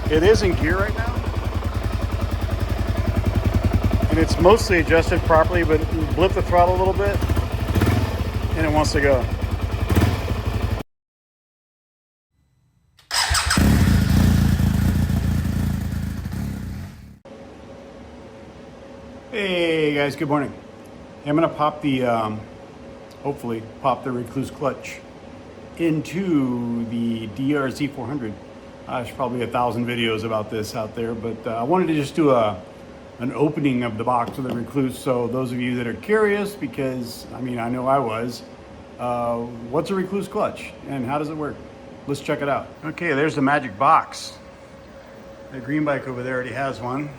It is in gear right now. And it's mostly adjusted properly, but blip the throttle a little bit and it wants to go. Hey guys, good morning. I'm gonna pop the, hopefully pop the Rekluse clutch into the DRZ400. There's probably 1,000 videos about this out there, but I wanted to just do an opening of the box with the Rekluse. So those of you that are curious, because I mean, I know I was, what's a Rekluse clutch and how does it work? Let's check it out. Okay, there's the magic box. The green bike over there already has one.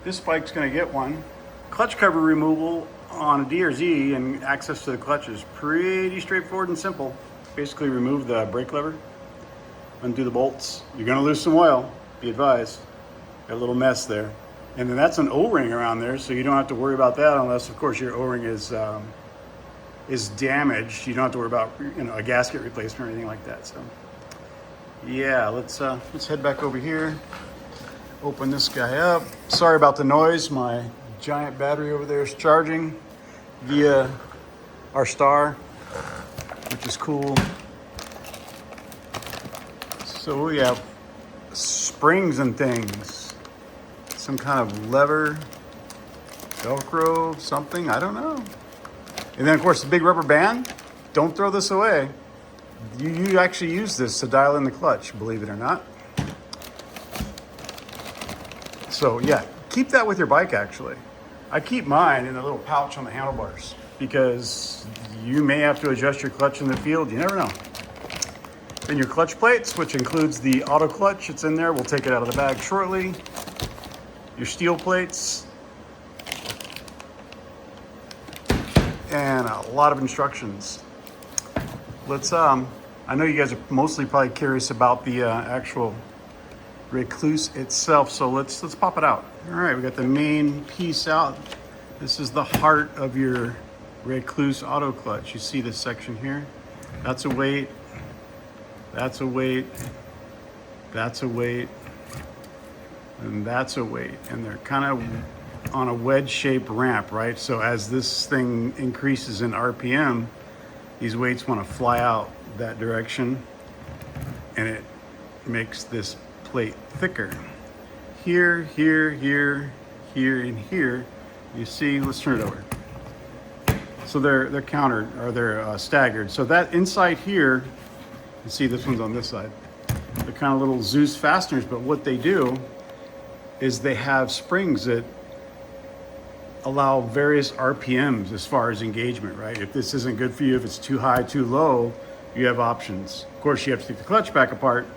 This bike's gonna get one. Clutch cover removal on a DRZ and access to the clutch is pretty straightforward and simple. Basically remove the brake lever, undo the bolts. You're gonna lose some oil, be advised. Got a little mess there. And then that's an O-ring around there, so you don't have to worry about that unless, of course, your O-ring is damaged. You don't have to worry about, you know, a gasket replacement or anything like that. So, yeah, let's head back over here. Open this guy up. Sorry about the noise. My giant battery over there is charging via our star, which is cool. So we have springs and things. Some kind of lever, Velcro, something, I don't know. And then of course the big rubber band. Don't throw this away. You actually use this to dial in the clutch, believe it or not. So yeah, keep that with your bike actually. I keep mine in a little pouch on the handlebars because you may have to adjust your clutch in the field, you never know. Then your clutch plates, which includes the auto clutch, it's in there. We'll take it out of the bag shortly. Your steel plates. And a lot of instructions. Let's, I know you guys are mostly probably curious about the actual Rekluse itself, so let's pop it out. All right, we got the main piece out. This is the heart of your Rekluse auto clutch. You see this section here? That's a weight. That's a weight. That's a weight. And that's a weight. And they're kind of on a wedge-shaped ramp, right? So as this thing increases in RPM, these weights want to fly out that direction, and it makes this plate thicker. Here, here, here, here, and here. You see, let's turn it over. So they're countered, or they're staggered. So that inside here, you see this one's on this side. They're kind of little Zeus fasteners, but what they do is they have springs that allow various RPMs as far as engagement, right? If this isn't good for you, if it's too high, too low, you have options. Of course, you have to take the clutch back apart.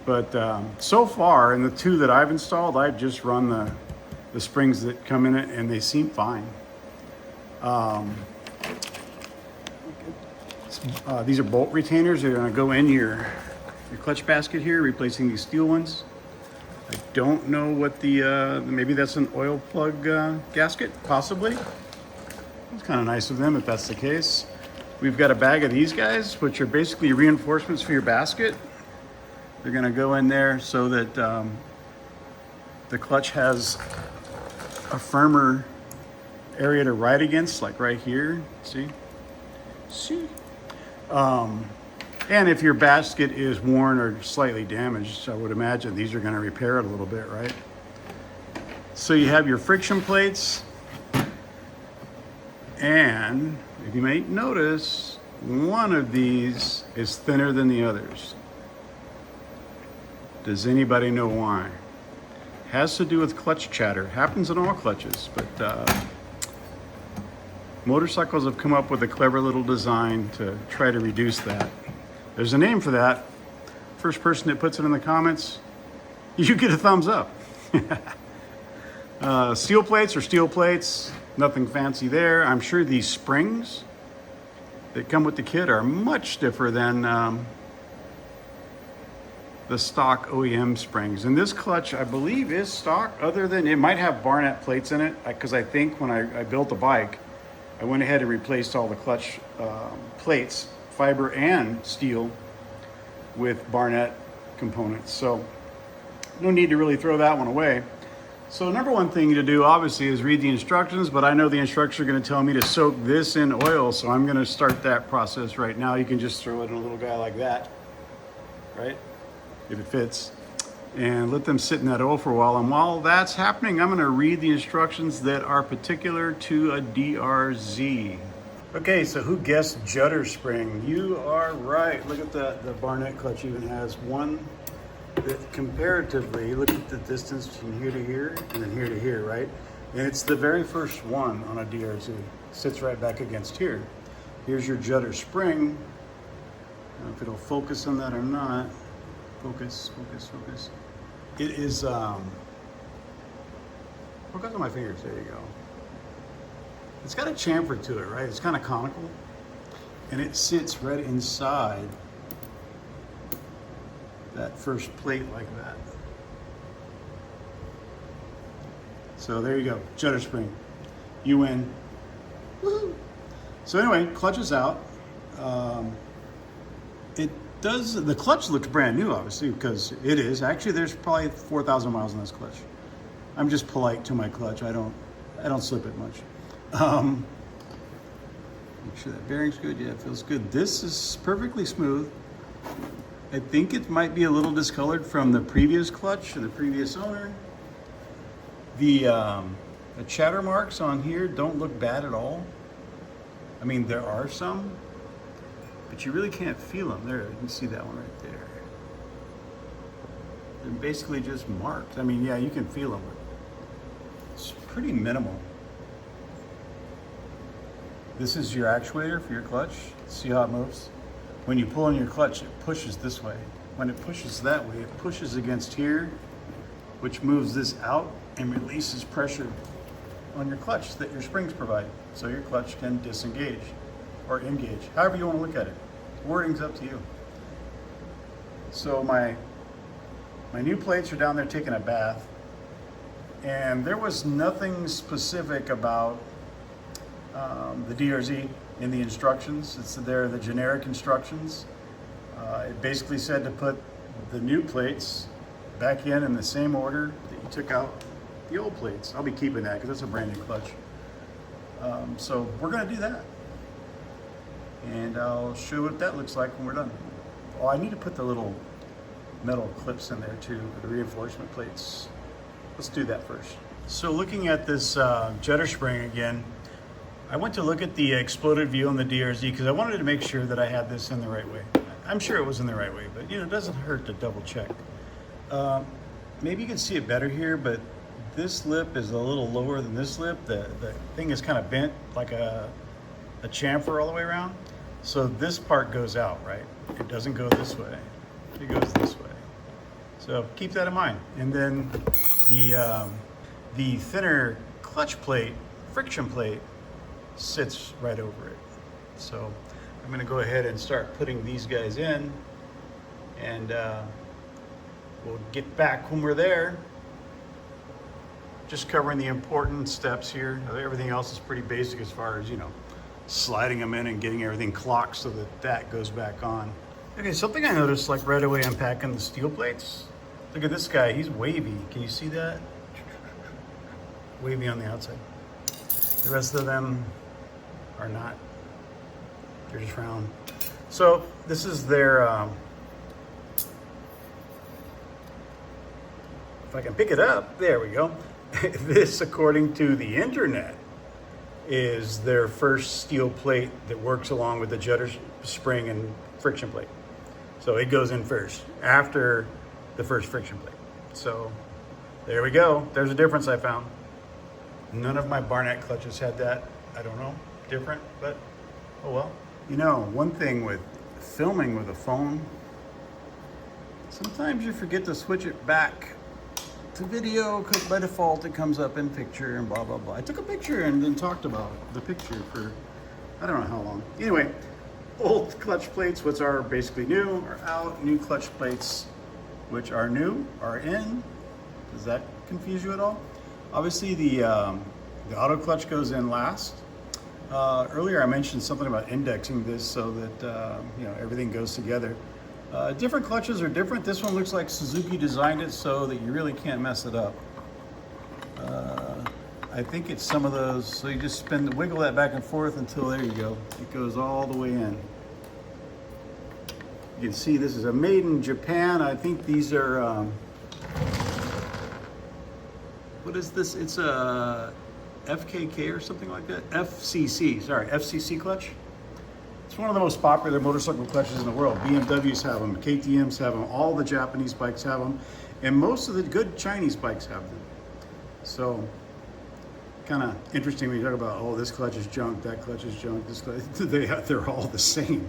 But so far, in the two that I've installed, I've just run the springs that come in it, and they seem fine. These are bolt retainers. They're going to go in your clutch basket here, replacing these steel ones. I don't know what the, maybe that's an oil plug gasket, possibly. It's kind of nice of them if that's the case. We've got a bag of these guys, which are basically reinforcements for your basket. They're gonna go in there so that the clutch has a firmer area to ride against, like right here, see? And if your basket is worn or slightly damaged, I would imagine these are gonna repair it a little bit, right? So you have your friction plates, and if you may notice, one of these is thinner than the others. Does anybody know why? Has to do with clutch chatter. Happens in all clutches, but motorcycles have come up with a clever little design to try to reduce that. There's a name for that. First person that puts it in the comments, you get a thumbs up. Steel plates are steel plates, nothing fancy there. I'm sure these springs that come with the kit are much stiffer than the stock OEM springs. And this clutch, I believe, is stock, other than it might have Barnett plates in it, because I think when I built the bike, I went ahead and replaced all the clutch plates, fiber and steel, with Barnett components. So no need to really throw that one away. So number one thing to do obviously is read the instructions, but I know the instructions are going to tell me to soak this in oil, so I'm going to start that process right now. You can just throw it in a little guy like that, right? If it fits, and let them sit in that oil for a while. And while that's happening, I'm going to read the instructions that are particular to a DRZ. Okay, so who guessed judder spring? You are right. Look at the Barnett clutch even has one that comparatively, look at the distance from here to here and then here to here, right? And it's the very first one on a DRZ. Sits right back against here. Here's your judder spring. I don't know if it'll focus on that or not. Focus, focus, focus. It is, focus on my fingers, there you go. It's got a chamfer to it, right? It's kind of conical. And it sits right inside that first plate like that. So there you go, judder spring. You win. Woohoo! So anyway, clutch is out. The clutch looks brand new, obviously, because it is. Actually, there's probably 4,000 miles on this clutch. I'm just polite to my clutch. I don't slip it much. Make sure that bearing's good. Yeah, it feels good. This is perfectly smooth. I think it might be a little discolored from the previous clutch and the previous owner. The chatter marks on here don't look bad at all. I mean, there are some, but you really can't feel them. There, you can see that one right there. They're basically just marks. I mean, yeah, you can feel them, but it's pretty minimal. This is your actuator for your clutch. See how it moves? When you pull on your clutch, it pushes this way. When it pushes that way, it pushes against here, which moves this out and releases pressure on your clutch that your springs provide. So your clutch can disengage or engage, however you want to look at it. Wording's up to you. So my new plates are down there taking a bath, and there was nothing specific about the DRZ in the instructions. They're the generic instructions. It basically said to put the new plates back in the same order that you took out the old plates. I'll be keeping that because that's a brand new clutch. So we're gonna do that. And I'll show you what that looks like when we're done. Oh, I need to put the little metal clips in there too, for the reinforcement plates. Let's do that first. So looking at this judder spring again, I went to look at the exploded view on the DRZ because I wanted to make sure that I had this in the right way. I'm sure it was in the right way, but it doesn't hurt to double check. Maybe you can see it better here, but this lip is a little lower than this lip. The thing is kind of bent like a chamfer all the way around. So this part goes out, right? It doesn't go this way. It goes this way. So keep that in mind. And then the thinner clutch plate, friction plate, sits right over it. So I'm going to go ahead and start putting these guys in, and we'll get back when we're there. Just covering the important steps here. Everything else is pretty basic as far as, sliding them in and getting everything clocked so that goes back on. Okay, something I noticed like right away unpacking the steel plates. Look at this guy, he's wavy. Can you see that? Wavy on the outside. The rest of them are not. They're just round. So this is their, if I can pick it up, there we go. This, according to the internet, is their first steel plate that works along with the judder spring and friction plate. So it goes in first, after the first friction plate. So there we go. There's a difference I found. None of my Barnett clutches had that. I don't know, different, but oh well. One thing with filming with a phone, sometimes you forget to switch it back to video because by default it comes up in picture and blah, blah, blah. I took a picture and then talked about the picture for, I don't know how long. Anyway, old clutch plates, which are basically new, are out. New clutch plates, which are new, are in. Does that confuse you at all? Obviously the auto clutch goes in last. Earlier I mentioned something about indexing this so that everything goes together. Different clutches are different. This one looks like Suzuki designed it so that you really can't mess it up. I think it's some of those, so you just wiggle that back and forth until, there you go. It goes all the way in. You can see this is a made in Japan. I think these are, what is this? It's a FKK or something like that? FCC, sorry, FCC clutch. It's one of the most popular motorcycle clutches in the world. BMWs have them, KTMs have them, all the Japanese bikes have them, and most of the good Chinese bikes have them. So, kind of interesting when you talk about, oh, this clutch is junk, that clutch is junk, this clutch, they're all the same,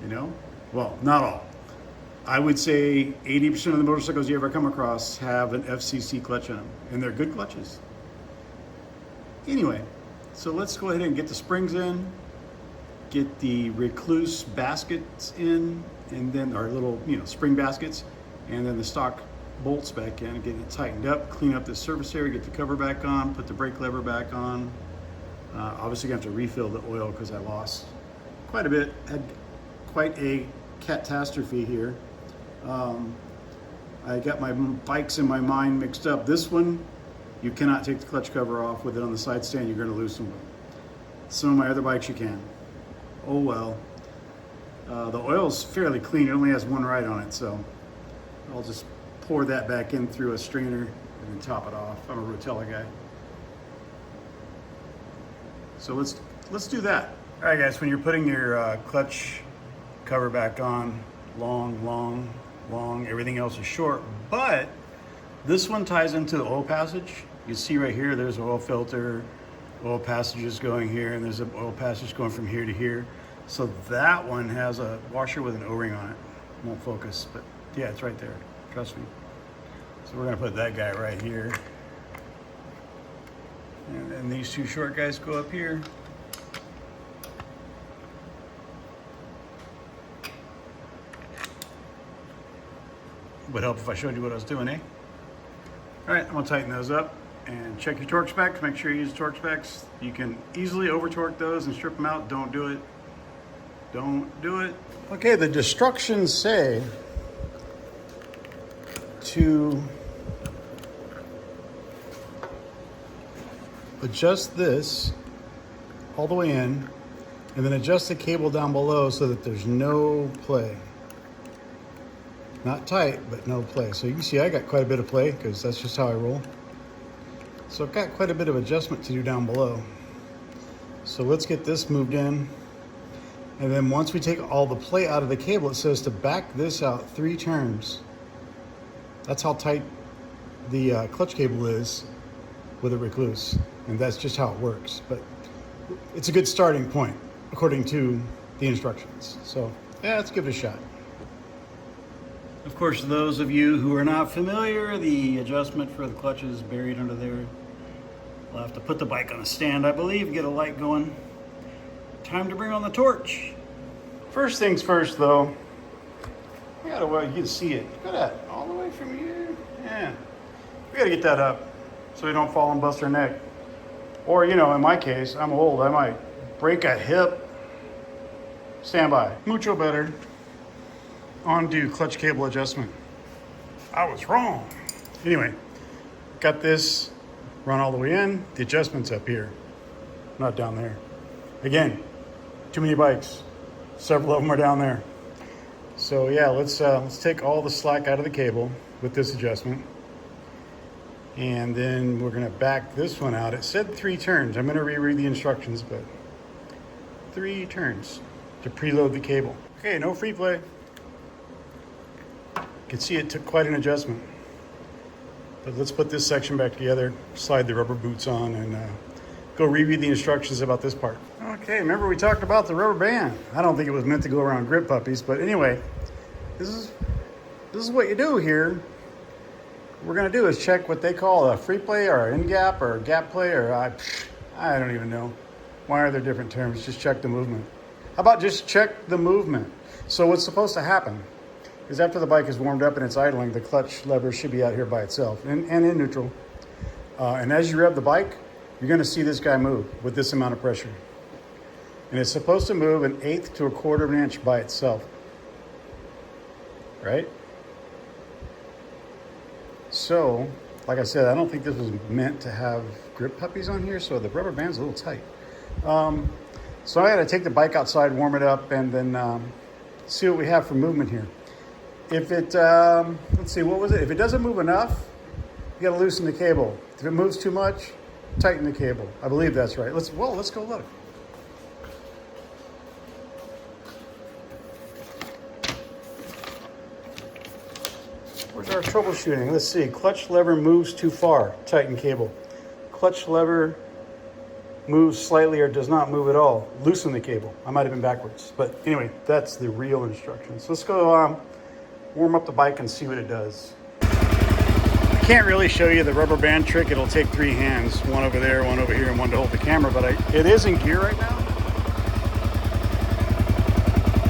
you know? Well, not all. I would say 80% of the motorcycles you ever come across have an FCC clutch on them, and they're good clutches. Anyway, so let's go ahead and get the springs in, get the Rekluse baskets in, and then our little, spring baskets, and then the stock bolts back in and get it tightened up, clean up the surface area, get the cover back on, put the brake lever back on. Obviously gonna have to refill the oil because I lost quite a bit, had quite a catastrophe here. I got my bikes in my mind mixed up. This one, you cannot take the clutch cover off with it on the side stand, you're gonna lose some of my other bikes you can. Oh well. The oil's fairly clean, it only has one ride on it, so I'll just pour that back in through a strainer and then top it off. I'm a Rotella guy. So let's do that. All right guys, when you're putting your clutch cover back on, long, everything else is short, but this one ties into the oil passage. You see right here, there's an oil filter, oil passages going here, and there's an oil passage going from here to here. So that one has a washer with an O-ring on it. Won't focus, but yeah, it's right there, trust me. So we're gonna put that guy right here. And then these two short guys go up here. Would help if I showed you what I was doing, eh? All right, I'm gonna tighten those up and check your torque specs. Make sure you use torque specs. You can easily over torque those and strip them out. Don't do it. Don't do it. Okay, the instructions say to adjust this all the way in and then adjust the cable down below so that there's no play. Not tight, but no play. So you can see I got quite a bit of play because that's just how I roll. So I've got quite a bit of adjustment to do down below. So let's get this moved in. And then once we take all the play out of the cable, it says to back this out 3 turns. That's how tight the clutch cable is with a Rekluse. And that's just how it works. But it's a good starting point, according to the instructions. So yeah, let's give it a shot. Of course, those of you who are not familiar, the adjustment for the clutch is buried under there. We'll have to put the bike on a stand, I believe, get a light going. Time to bring on the torch. First things first, though. We gotta, well, you can see it. Look at that, all the way from here. Yeah, we gotta get that up so we don't fall and bust our neck. Or, in my case, I'm old. I might break a hip. Stand by. Mucho better. Undo clutch cable adjustment. I was wrong. Anyway, got this run all the way in. The adjustment's up here, not down there. Again, too many bikes. Several of them are down there. So yeah, let's take all the slack out of the cable with this adjustment. And then we're gonna back this one out. It said 3 turns. I'm gonna reread the instructions, but 3 turns to preload the cable. Okay, no free play. You can see it took quite an adjustment. But let's put this section back together, slide the rubber boots on, and go reread the instructions about this part. Okay, remember we talked about the rubber band. I don't think it was meant to go around grip puppies, but anyway, this is what you do here. What we're gonna do is check what they call a free play or an in-gap or a gap play, or I don't even know. Why are there different terms? Just check the movement. How about just check the movement? So what's supposed to happen is after the bike is warmed up and it's idling, the clutch lever should be out here by itself and in neutral. And as you rev the bike, you're gonna see this guy move with this amount of pressure. And it's supposed to move 1/8 to 1/4 of an inch by itself. right? So, like I said, I don't think this was meant to have grip puppies on here, so the rubber band's a little tight. So I got to take the bike outside, warm it up, and then see what we have for movement here. If it, let's see, what was it? If it doesn't move enough, you got to loosen the cable. If it moves too much, tighten the cable. I believe that's right. Let's go look. Where's our troubleshooting? Let's see. Clutch lever moves too far. Tighten cable. Clutch lever moves slightly or does not move at all. Loosen the cable. I might have been backwards. But anyway, that's the real instructions. So let's go warm up the bike and see what it does. I can't really show you the rubber band trick. It'll take 3 hands. One over there, one over here, and one to hold the camera. But it is in gear right now.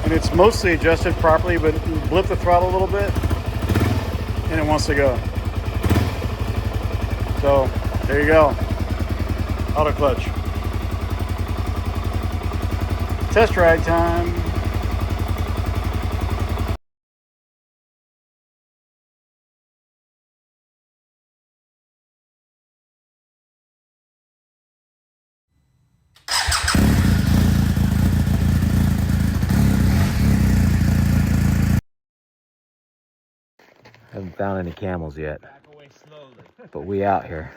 And it's mostly adjusted properly, but blip the throttle a little bit and it wants to go. So there you go. Auto clutch. Test ride time. Haven't found any camels yet, but we out here.